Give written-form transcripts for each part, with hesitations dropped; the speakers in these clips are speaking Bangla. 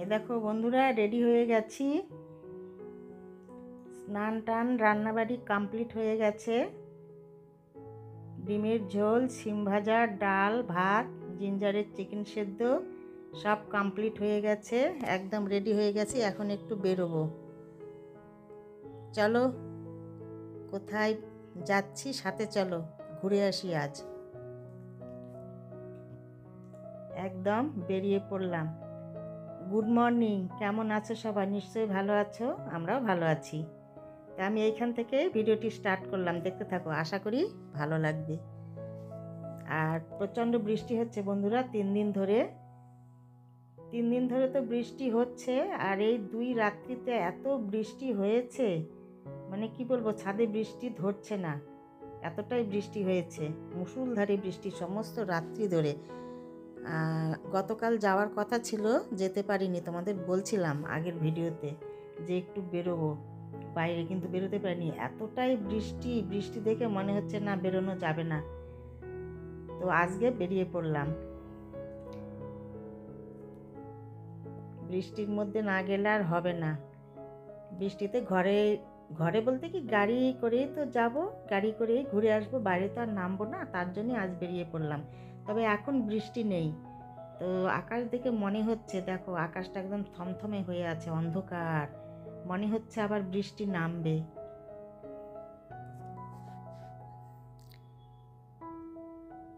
এই দেখো বন্ধুরা, রেডি হয়ে গেছি। স্নান টান রান্নাবাড়ি কমপ্লিট হয়ে গেছে। ডিমের ঝোল, শিম ভাজা, ডাল, ভাত, জিঞ্জারের চিকেন সেদ্ধ সব কমপ্লিট হয়ে গেছে। একদম রেডি হয়ে গেছি। এখন একটু বেরোবো। চলো, কোথায় যাচ্ছি সাথে চলো, ঘুরে আসি আজ। একদম বেরিয়ে পড়লাম। গুড মর্নিং, কেমন আছো সবাই? নিশ্চয়ই ভালো আছো, আমরাও ভালো আছি। তা আমি এইখান থেকে ভিডিওটি স্টার্ট করলাম, দেখতে থাকো, আশা করি ভালো লাগবে। আর প্রচণ্ড বৃষ্টি হচ্ছে বন্ধুরা, 3 দিন ধরে তো বৃষ্টি হচ্ছে। আর এই 2 রাত্রিতে এত বৃষ্টি হয়েছে, মানে কি বলবো, ছাদে বৃষ্টি ধরছে না, এতটাই বৃষ্টি হয়েছে। মুষলধারে বৃষ্টি সমস্ত রাত্রি ধরে। গতকাল যাওয়ার কথা ছিল, যেতে পারিনি। তোমাদের বলছিলাম আগের ভিডিওতে যে একটু বেরোবো বাইরে, কিন্তু বেরোতে পারিনি। এতটাই বৃষ্টি দেখে মনে হচ্ছে না, বেরোনো যাবে না। তো আজকে বেরিয়ে পড়লাম। বৃষ্টির মধ্যে না গেলে আর হবে না। বৃষ্টিতে ঘরে ঘরে বলতে কি, গাড়ি করেই তো যাব, গাড়ি করেই ঘুরে আসবো, বাইরে তো আর নামবো না। তার জন্যই আজ বেরিয়ে পড়লাম। তবে এখন বৃষ্টি নেই। তো আকাশ দেখে মনে হচ্ছে, দেখো আকাশটা একদম থমথমে হয়ে আছে, অন্ধকার। মনে হচ্ছে আবার বৃষ্টি নামবে।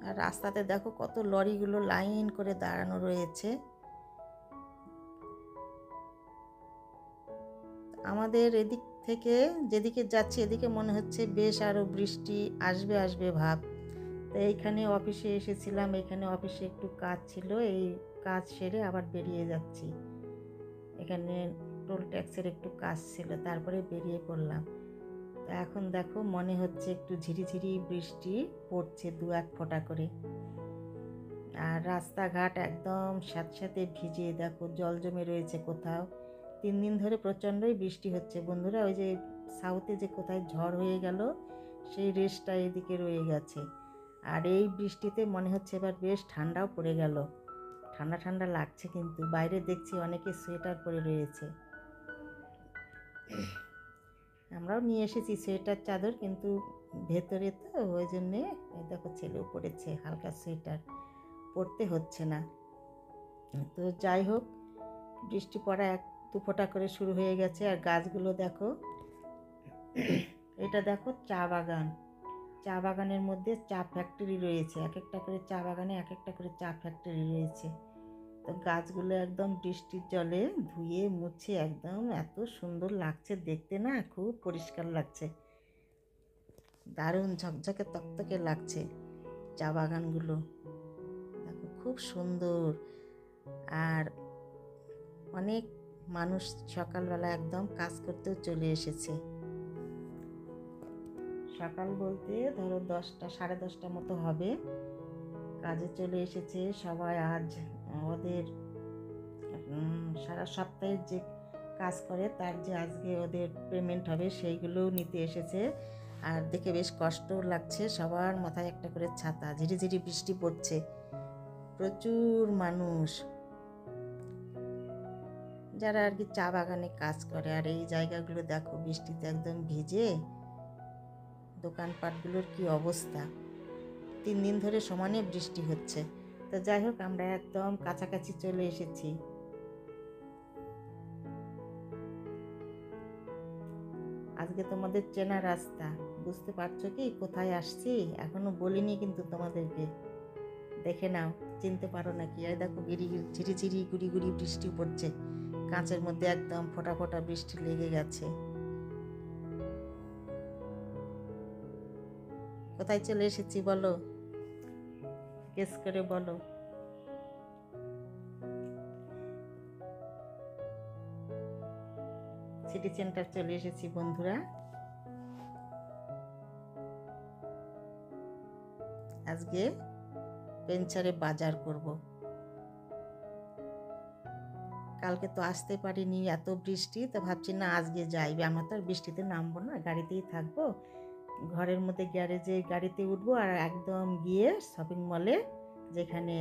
আর রাস্তাতে দেখো কত লরিগুলো লাইন করে দাঁড়ানো রয়েছে। আমাদের এদিক থেকে যেদিকে যাচ্ছি, এদিকে মনে হচ্ছে বেশ আরও বৃষ্টি আসবে আসবে ভাব। তো এইখানে অফিসে এসেছিলাম, এখানে অফিসে একটু কাজ ছিল, এই কাজ সেরে আবার বেরিয়ে যাচ্ছি। এখানে টোল ট্যাক্সের একটু কাজ ছিল, তারপরে বেরিয়ে পড়লাম। তো এখন দেখো মনে হচ্ছে একটু ঝিরিঝিরি বৃষ্টি পড়ছে, 2-1 ফোঁটা করে। আর রাস্তাঘাট একদম স্যাঁতস্যাঁতে ভিজে, দেখো জল জমে রয়েছে কোথাও। 3 দিন ধরে প্রচণ্ডই বৃষ্টি হচ্ছে বন্ধুরা। ওই যে সাউথে যে কোথায় ঝড় হয়ে গেল, সেই রেশটা এদিকে রয়ে গেছে। আর এই বৃষ্টিতে মনে হচ্ছে এবার বেশ ঠান্ডাও পড়ে গেল, ঠান্ডা ঠান্ডা লাগছে। কিন্তু বাইরে দেখছি অনেকে সোয়েটার পরে রয়েছে। আমরাও নিয়ে এসেছি সোয়েটার চাদর, কিন্তু ভেতরে তো ওই জন্যে দেখো ছেলেও পড়েছে হালকা সোয়েটার, পরতে হচ্ছে না। তো যাই হোক, বৃষ্টি পড়া 1-2 ফোঁটা করে শুরু হয়ে গেছে। আর গাছগুলো দেখো, এটা দেখো চা বাগান। চা বাগানের মধ্যে চা ফ্যাক্টরি রয়েছে, এক একটা করে চা বাগানে এক একটা করে চা ফ্যাক্টরি রয়েছে। তো গাছগুলো একদম বৃষ্টির জলে ধুয়ে মুছে একদম এত সুন্দর লাগছে দেখতে, না খুব পরিষ্কার লাগছে, দারুণ ঝকঝকে তকতকে লাগছে চা বাগানগুলো। দেখো খুব সুন্দর। আর অনেক মানুষ সকালবেলা একদম কাজ করতেও চলে এসেছে। সকাল বলতে ধরো 10টা, 10:30 মতো হবে, কাজে চলে এসেছে সবাই। আজ ওদের সারা সপ্তাহের যে কাজ করে তার যে আজকে ওদের পেমেন্ট হবে, সেইগুলোও নিতে এসেছে। আর দেখে বেশ কষ্টও লাগছে। সবার মাথায় একটা করে ছাতা, ঝিরিঝিরি বৃষ্টি পড়ছে, প্রচুর মানুষ যারা আর কি চা বাগানে কাজ করে। আর এই জায়গাগুলো দেখো বৃষ্টিতে একদম ভিজে, দোকানপাটগুলোর কি অবস্থা। 3 দিন ধরে সমানে বৃষ্টি হচ্ছে। তো যাই হোক, আমরা একদম কাছাকাছি চলে এসেছি। আজকে তোমাদের চেনা রাস্তা, বুঝতে পারছো কি কোথায় আসছি? এখনো বলিনি কিন্তু তোমাদেরকে, দেখে নাও, চিনতে পারো নাকি? আর দেখো ঝিরিঝিরি গুড়ি গুড়ি বৃষ্টি পড়ছে, কাঁচের মধ্যে একদম ফোঁটা ফোঁটা বৃষ্টি লেগে গেছে। কোথায় চলে এসেছি বলো, গেস করে বলো। সিটি সেন্টার চলে এসেছি বন্ধুরা। আজকে পেঞ্চারে বাজার করব। কালকে তো আসতে পারিনি, এত বৃষ্টি, তো ভাবছি না আজকে যাই। আমরা তো আর বৃষ্টিতে নামবো না, গাড়িতেই থাকবো। ঘরের মধ্যে গ্যারেজে গাড়িতে উঠবো আর একদম গিয়ে শপিং মলে, যেখানে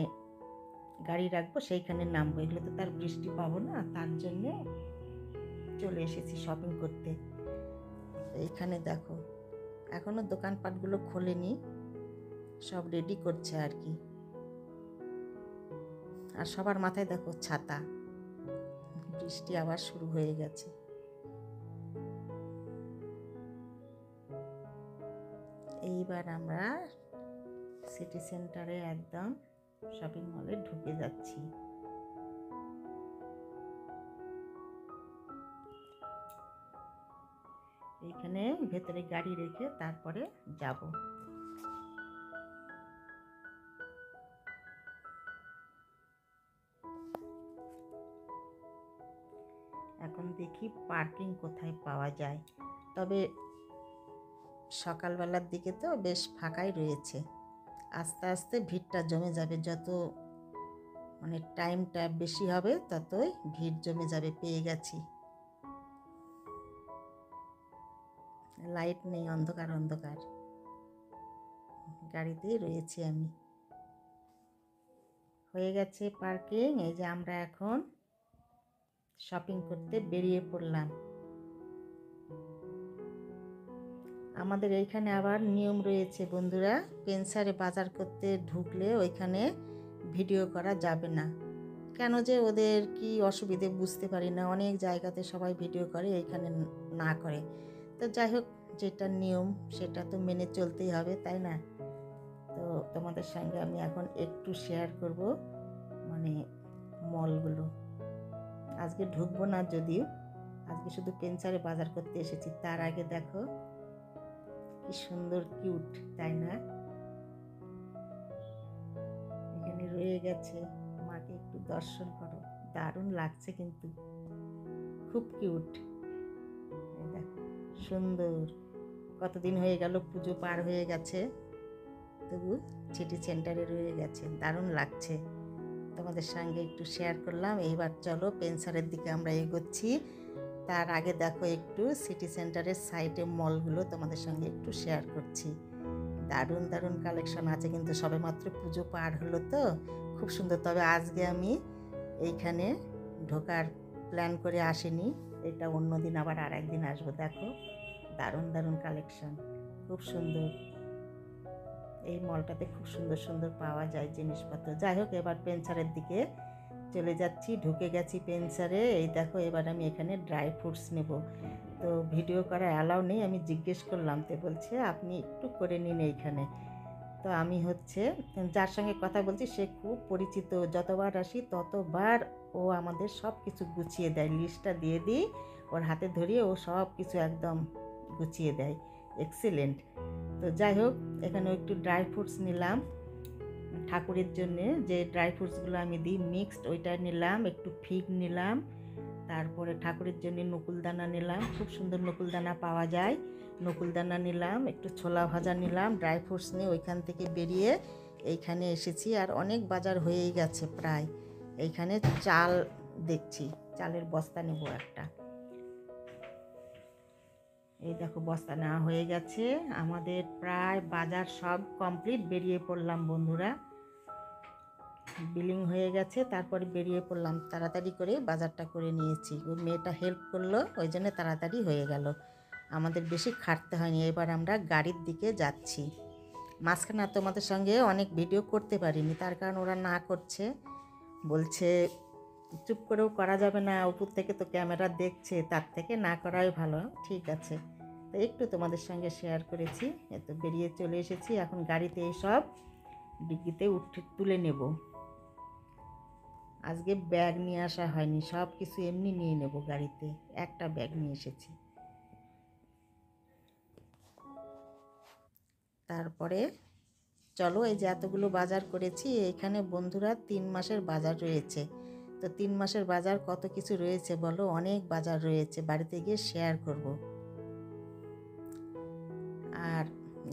গাড়ি রাখবো সেইখানে নামবো, এগুলো তো তার বৃষ্টি পাবো না, তার জন্য চলে এসেছি শপিং করতে। এইখানে দেখো এখনো দোকানপাটগুলো খোলেনি, সব রেডি করছে আর কি। আর সবার মাথায় দেখো ছাতা, বৃষ্টি আবার শুরু হয়ে গেছে। এইবার আমরা সিটি সেন্টারে একদম শপিং মলে ঢুকে যাচ্ছি। এইখানে ভেতরে গাড়ি রেখে তারপরে যাব। এখন দেখি পার্কিং কোথায় পাওয়া যায়। তবে সকালবেলার দিকে তো বেশ ফাঁকাই রয়েছে, আস্তে আস্তে ভিড়টা জমে যাবে, যত মানে টাইমটা বেশি হবে ততই ভিড় জমে যাবে। পেয়ে গেছি, লাইট নেই, অন্ধকার অন্ধকার, গাড়িতেই রয়েছি আমি। হয়ে গেছে পার্কিং। এই যে আমরা এখন শপিং করতে বেরিয়ে পড়লাম। আমাদের এইখানে আবার নিয়ম রয়েছে বন্ধুরা, পেনসারে বাজার করতে ঢুকলে ওইখানে ভিডিও করা যাবে না। কেন যে ওদের কি অসুবিধে বুঝতে পারি না, অনেক জায়গাতে সবাই ভিডিও করে, এইখানে না করে। তো যাই হোক, যেটা নিয়ম সেটা তো মেনে চলতেই হবে, তাই না? তো তোমাদের সঙ্গে আমি এখন একটু শেয়ার করব মানে মলগুলো। আজকে ঢুকবো না যদিও, আজকে শুধু পেনসারে বাজার করতে এসেছি। তার আগে দেখো কি সুন্দর কিউট, তাই না? এখানে রয়ে গেছে, মাকে একটু দর্শন করো, দারুণ লাগছে কিন্তু, খুব কিউট। দেখো সুন্দর, কতদিন হয়ে গেল, পুজো পার হয়ে গেছে, তবু সিটি সেন্টারে রয়ে গেছে, দারুণ লাগছে। তোমাদের সঙ্গে একটু শেয়ার করলাম। এইবার চলো পেনসারের দিকে আমরা এগোচ্ছি। তার আগে দেখো একটু সিটি সেন্টারের সাইডে মলগুলো তোমাদের সঙ্গে একটু শেয়ার করছি। দারুণ দারুণ কালেকশন আছে, কিন্তু সবেমাত্র পুজো পার হলো তো, খুব সুন্দর। তবে আজকে আমি এইখানে ঢোকার প্ল্যান করে আসিনি, এটা অন্যদিন আবার আর একদিন আসবো। দেখো দারুণ দারুণ কালেকশন, খুব সুন্দর। এই মলটাতে খুব সুন্দর সুন্দর পাওয়া যায় জিনিসপত্র। যাই হোক, এবার পেনসারের দিকে চলে যাচ্ছি, ঢুকে গেছি পেনসারে। এই দেখো এবার আমি এখানে ড্রাই ফ্রুটস নেব। তো ভিডিও করা অ্যালাউ নেই, আমি জিজ্ঞেস করলাম, তো বলছে আপনি একটু করে নিন এইখানে। তো আমি হচ্ছে যার সঙ্গে কথা বলছি সে খুব পরিচিত, যতবার আসি ততবার ও আমাদের সব কিছু গুছিয়ে দেয়, লিস্টটা দিয়ে দিই ওর হাতে ধরিয়ে, ও সব কিছু একদম গুছিয়ে দেয়, এক্সিলেন্ট। তো যাই হোক, এখানে একটু ড্রাই ফ্রুটস নিলাম, ঠাকুরের জন্যে যে ড্রাই ফ্রুটসগুলো আমি দিই মিক্সড, ওইটা নিলাম, একটু ফিগ নিলাম, তারপরে ঠাকুরের জন্য নকুলদানা নিলাম, খুব সুন্দর নকুলদানা পাওয়া যায়, নকুলদানা নিলাম, একটু ছোলা ভাজা নিলাম। ড্রাই ফ্রুটস নিয়ে ওইখান থেকে বেরিয়ে এইখানে এসেছি, আর অনেক বাজার হয়েই গেছে প্রায়। এইখানে চাল দেখছি, চালের বস্তা নেব একটা। এই দেখো বস্তা নেওয়া হয়ে গেছে, আমাদের প্রায় বাজার সব কমপ্লিট। বেরিয়ে পড়লাম বন্ধুরা, বিলিং হয়ে গেছে, তারপরে বেরিয়ে পড়লাম, তাড়াতাড়ি করে বাজারটা করে নিয়েছি। ওই মেয়েটা হেল্প করলো, ওই জন্য তাড়াতাড়ি হয়ে গেল, আমাদের বেশি খাটতে হয়নি। এবার আমরা গাড়ির দিকে যাচ্ছি। মাঝখানে তোমাদের সঙ্গে অনেক ভিডিও করতে পারিনি, তার কারণ ওরা না করছে, বলছে চুপ করেও করা যাবে না, উপর থেকে তো ক্যামেরা দেখছে, তার থেকে না করাই ভালো। ঠিক আছে, তো একটু তোমাদের সঙ্গে শেয়ার করেছি। তো বেরিয়ে চলে এসেছি, এখন গাড়িতে এইসব ডিগ্গিতে তুলে নেব। আজকে ব্যাগ নিয়ে আসা হয়নি, সব কিছু এমনি নিয়ে নেব গাড়িতে, একটা ব্যাগ নিয়ে এসেছি। তারপরে চলো, এই যে এতগুলো বাজার করেছি, এখানে বন্ধুরা 3 মাসের বাজার রয়েছে। তো 3 মাসের বাজার কত কিছু রয়েছে বলো, অনেক বাজার রয়েছে, বাড়িতে গিয়ে শেয়ার করব। আর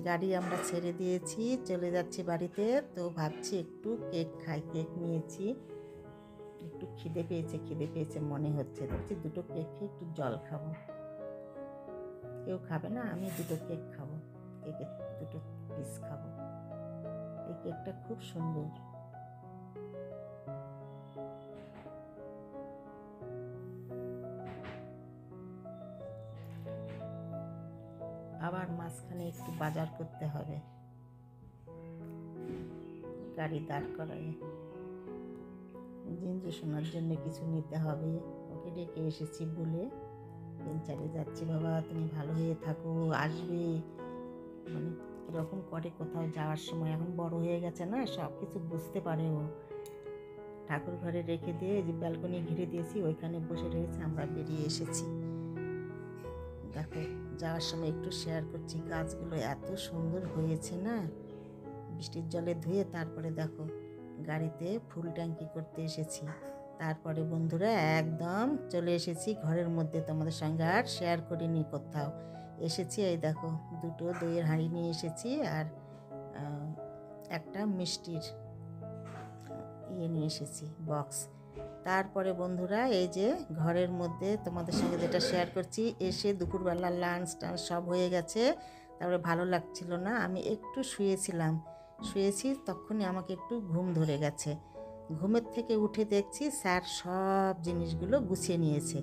গাড়ি আমরা ছেড়ে দিয়েছি, চলে যাচ্ছি বাড়িতে। তো ভাবছি একটু কেক খাই, কেক নিয়েছি, একটু খিদে পেয়েছে মনে হচ্ছে, ভাবছি দুটো কেক খেয়ে একটু জল খাবো। কেউ খাবে না, আমি দুটো কেক খাবো, কেকের দুটো পিস খাবো। এই কেকটা খুব সুন্দর। আবার মাঝখানে একটু বাজার করতে হবে, গাড়ি দাঁড় করাই। জিঞ্জু শোনার জন্য কিছু নিতে হবে, ওকে ডেকে এসেছি বলে পেনচারে যাচ্ছি। বাবা তুমি ভালো হয়ে থাকো, আসবে। মানে এরকম করে কোথাও যাওয়ার সময়, এখন বড় হয়ে গেছে না, সব কিছু বুঝতে পারে ও। ঠাকুর ঘরে রেখে দিয়ে যে ব্যালকনি ঘিরে দিয়েছি, ওইখানে বসে রয়েছে, আমরা বেরিয়ে এসেছি। দেখো যাওয়ার সময় একটু শেয়ার করছি, গাছগুলো এত সুন্দর হয়েছে না, বৃষ্টির জলে ধুয়ে তারপরে দেখো গাড়িতে ফুল ট্যাঙ্কি করতে এসেছি। তারপরে বন্ধুরা একদম চলে এসেছি ঘরের মধ্যে, তোমাদের সঙ্গে আর শেয়ার করিনি কোথাও। এসেছি, এই দেখো দুটো দইয়ের হাঁড়ি নিয়ে এসেছি আর একটা মিষ্টির নিয়ে এসেছি বক্স। তারপরে বন্ধুরা এই যে ঘরের মধ্যে তোমাদের সঙ্গে যেটা শেয়ার করছি, এসে দুপুরবেলা লাঞ্চ টাঞ্চ সব হয়ে গেছে। তারপরে ভালো লাগছিল না, আমি একটু শুয়েছি, তখনই আমাকে একটু ঘুম ধরে গেছে। ঘুমের থেকে উঠে দেখছি স্যার সব জিনিসগুলো গুছিয়ে নিয়েছে,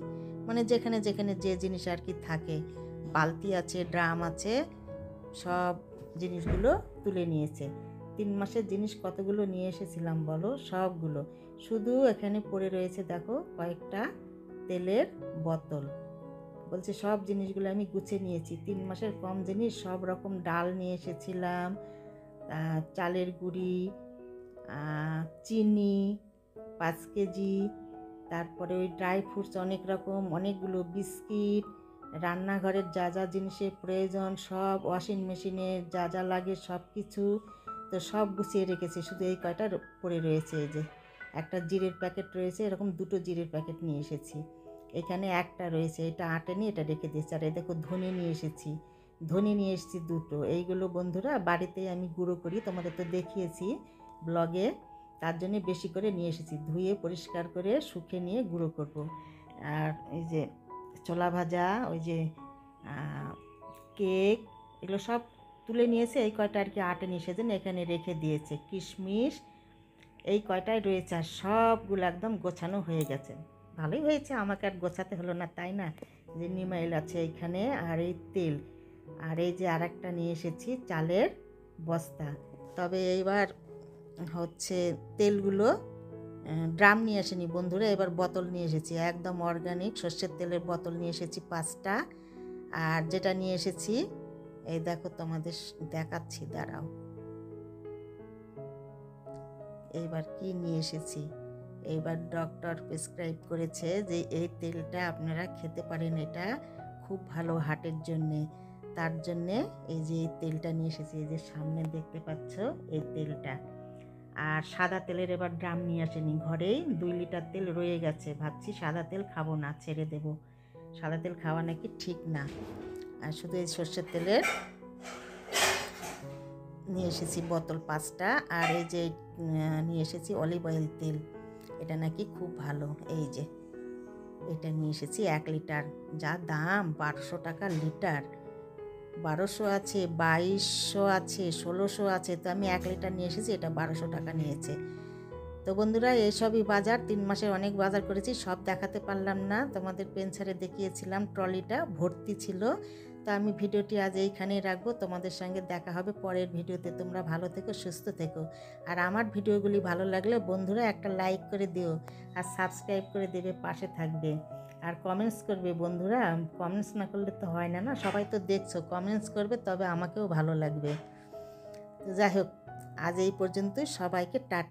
মানে যেখানে যেখানে যে জিনিস আর কি থাকে, বালতি আছে, ড্রাম আছে, সব জিনিসগুলো তুলে নিয়েছে। 3 মাসের জিনিস কতগুলো নিয়ে এসেছিলাম বলো, সবগুলো। শুধু এখানে পড়ে রয়েছে দেখো কয়েকটা তেলের বোতল। বলছে সব জিনিসগুলো আমি গুছিয়ে নিয়েছি, 3 মাসের কম জিনিস, সব রকম ডাল নিয়ে এসেছিলাম, চালের গুঁড়ি, চিনি 5 কেজি, তারপরে ওই ড্রাই ফ্রুটস অনেক রকম, অনেকগুলো বিস্কিট, রান্নাঘরের যা যা জিনিসের প্রয়োজন সব, ওয়াশিং মেশিনে যা যা লাগে সব কিছু, তো সব গুছিয়ে রেখেছি। শুধু এই কয়টা পড়ে রয়েছে, এই যে একটা জিরের প্যাকেট রয়েছে, এরকম 2টো জিরের প্যাকেট নিয়ে এসেছি। এখানে একটা রয়েছে, এটা আটেনি, এটা রেখে দিয়েছি। আর এই দেখো ধনে নিয়ে এসেছি 2টো। এইগুলো বন্ধুরা বাড়িতেই আমি গুঁড়ো করি, তোমাদের তো দেখিয়েছি ব্লগে, তার জন্য বেশি করে নিয়ে এসেছি। ধুয়ে পরিষ্কার করে শুকিয়ে নিয়ে গুঁড়ো করব। আর এই যে ছোলা ভাজা, ওই যে কেক, এগুলো সব তুলে নিয়েছে। এই কয়টা আর কি আটেনি, সেজন্য এখানে রেখে দিয়েছে। কিশমিশ এই কয়টাই রয়েছে, আর সবগুলো একদম গোছানো হয়ে গেছে। ভালোই হয়েছে, আমাকে আর গোছাতে হলো না, তাই না? যে নিমাইল আছে এইখানে, আর এই তেল, আর এই যে আর একটা নিয়ে এসেছি চালের বস্তা। তবে এইবার হচ্ছে তেলগুলো ড্রাম নিয়ে আসেনি বন্ধুরা, এবার বোতল নিয়ে এসেছি, একদম অর্গানিক সর্ষের তেলের বোতল নিয়ে এসেছি 5টা। আর যেটা নিয়ে এসেছি এই দেখো তোমাদের দেখাচ্ছি, দাঁড়াও। এইবার কি নিয়ে এসেছি, এইবার ডক্টর প্রেসক্রাইব করেছে যে এই তেলটা আপনারা খেতে পারেন, এটা খুব ভালো হার্টের জন্যে। তার জন্যে এই যে এই তেলটা নিয়ে এসেছি, এই যে সামনে দেখতে পাচ্ছ এই তেলটা। আর সাদা তেলের এবার ড্রাম নিয়ে আসেনি, ঘরেই 2 লিটার তেল রয়ে গেছে। ভাবছি সাদা তেল খাবো না, ছেড়ে দেব, সাদা তেল খাওয়া নাকি ঠিক না। আর শুধু এই সর্ষের তেলের নিয়ে এসেছি বোতল 5টা। আর এই যে নিয়ে এসেছি অলিভ অয়েল তেল, এটা নাকি খুব ভালো। এই যে এটা নিয়ে এসেছি 1 লিটার, যা দাম 1200 টাকা লিটার। 1200 আছে, 2200 আছে, 1600 আছে, তো আমি 1 লিটার নিয়ে এসেছি, এটা 1200 টাকা নিয়েছে। তো বন্ধুরা এইসবই বাজার, 3 মাসের অনেক বাজার করেছি, সব দেখাতে পারলাম না। তোমাদের পেনসারে দেখিয়েছিলাম, ট্রলিটা ভর্তি ছিল। তো আমি ভিডিওটি আজ এইখানেই রাখবো, তোমাদের সঙ্গে দেখা হবে পরের ভিডিওতে। তোমরা ভালো থেকো, সুস্থ থেকো। আর আমার ভিডিওগুলি ভালো লাগলে বন্ধুরা একটা লাইক করে দিও, আর সাবস্ক্রাইব করে দেবে, পাশে থাকবে, আর কমেন্টস করবে বন্ধুরা। কমেন্টস না করলে তো হয় না, সবাই তো দেখছো, কমেন্টস করবে, তবে আমাকেও ভালো লাগবে। তো যাই হোক, আজ এই পর্যন্তই, সবাইকে টাটা।